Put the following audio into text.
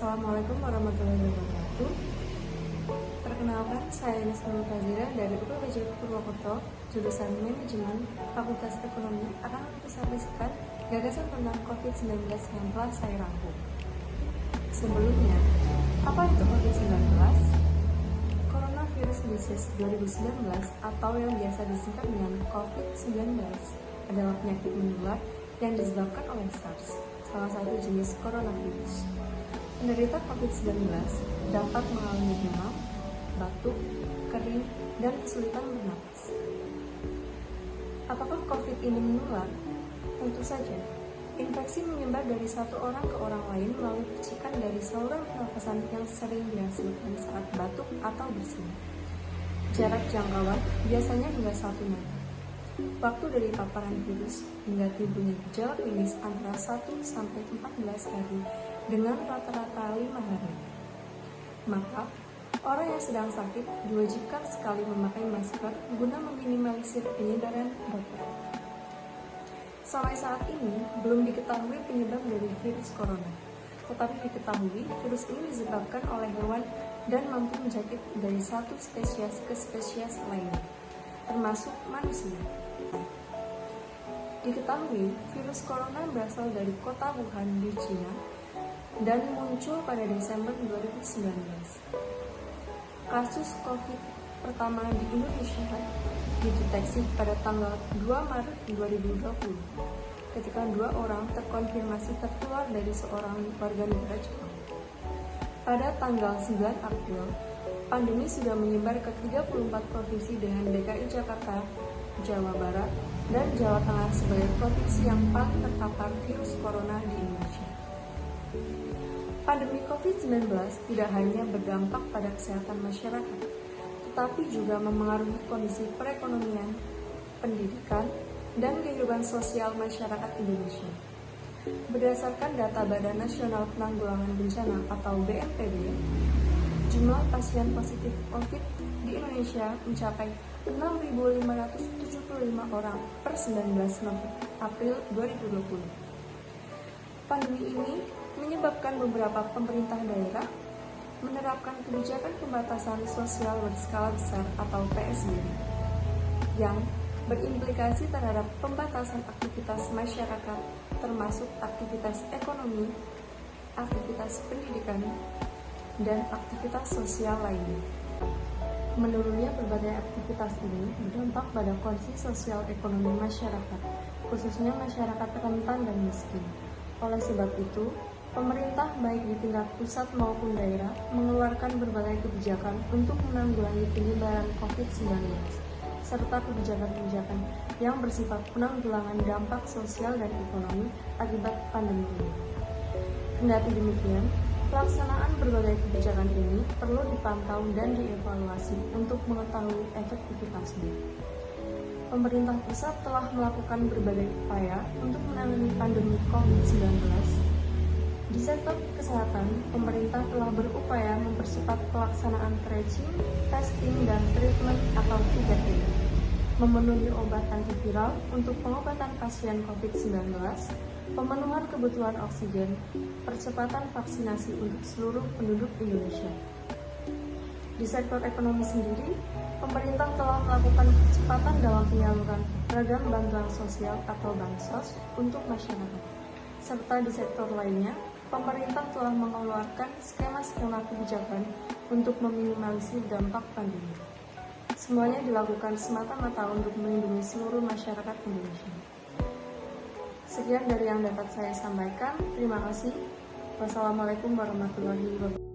Assalamualaikum warahmatullahi wabarakatuh. Perkenalkan, saya Nisnul Fazira dari UPBJ Purwokerto, jurusan Manajemen Fakultas Ekonomi, akan mempresentasikan gagasan tentang COVID-19 yang telah saya rangkum. Sebelumnya, apa itu COVID-19? Coronavirus Disease 2019 atau yang biasa disingkat dengan COVID-19 adalah penyakit menular yang disebabkan oleh SARS, salah satu jenis coronavirus. Penderita COVID-19 dapat mengalami demam, batuk, kering, dan kesulitan bernapas. Apakah COVID ini menular? Tentu saja. Infeksi menyebar dari satu orang ke orang lain melalui percikan dari saluran pernapasan yang sering dihasilkan saat batuk atau bersin. Jarak jangkauan biasanya hingga 1 meter. Waktu dari paparan virus hingga timbulnya gejala klinis antara 1 sampai 14 hari dengan rata-rata 5 hari. Maka, orang yang sedang sakit diwajibkan sekali memakai masker guna meminimalisir penyebaran droplet. Sampai saat ini, belum diketahui penyebab dari virus corona. Tetapi diketahui virus ini disebabkan oleh hewan dan mampu menjangkit dari satu spesies ke spesies lainnya, termasuk manusia. Diketahui virus corona berasal dari kota Wuhan di China dan muncul pada Desember 2019. Kasus COVID pertama di Indonesia dideteksi pada tanggal 2 Maret 2020 ketika 2 orang terkonfirmasi tertular dari seorang warga negara Jepang. Pada tanggal 9 April, pandemi sudah menyebar ke 34 provinsi dengan DKI Jakarta, Jawa Barat, dan Jawa Tengah sebagai provinsi yang paling terpapar virus corona di Indonesia. Pandemi COVID-19 tidak hanya berdampak pada kesehatan masyarakat, tetapi juga memengaruhi kondisi perekonomian, pendidikan, dan kehidupan sosial masyarakat Indonesia. Berdasarkan data Badan Nasional Penanggulangan Bencana atau BNPB, jumlah pasien positif COVID di Indonesia mencapai 6.575 orang per 19 April 2020. Pandemi ini menyebabkan beberapa pemerintah daerah menerapkan kebijakan pembatasan sosial berskala besar atau PSBB yang berimplikasi terhadap pembatasan aktivitas masyarakat termasuk aktivitas ekonomi, aktivitas pendidikan, dan aktivitas sosial lainnya. Menurunnya berbagai aktivitas ini berdampak pada kondisi sosial ekonomi masyarakat, khususnya masyarakat rentan dan miskin. Oleh sebab itu, pemerintah baik di tingkat pusat maupun daerah mengeluarkan berbagai kebijakan untuk menanggulangi penyebaran COVID-19, serta kebijakan-kebijakan yang bersifat penanggulangan dampak sosial dan ekonomi akibat pandemi ini. Kendati demikian, pelaksanaan berbagai kebijakan ini perlu dipantau dan dievaluasi untuk mengetahui efektivitasnya. Pemerintah pusat telah melakukan berbagai upaya untuk menangani pandemi COVID-19. Di sektor kesehatan, pemerintah telah berupaya mempercepat pelaksanaan tracing, testing, dan treatment atau 3T, memenuhi obat antiviral untuk pengobatan pasien COVID-19, pemenuhan kebutuhan oksigen, percepatan vaksinasi untuk seluruh penduduk Indonesia. Di sektor ekonomi sendiri, pemerintah telah melakukan percepatan dalam penyaluran beragam bantuan sosial atau bansos untuk masyarakat. Serta di sektor lainnya, pemerintah telah mengeluarkan skema-skema kebijakan untuk meminimalisir dampak pandemi. Semuanya dilakukan semata-mata untuk melindungi seluruh masyarakat Indonesia. Sekian dari yang dapat saya sampaikan. Terima kasih. Wassalamualaikum warahmatullahi wabarakatuh.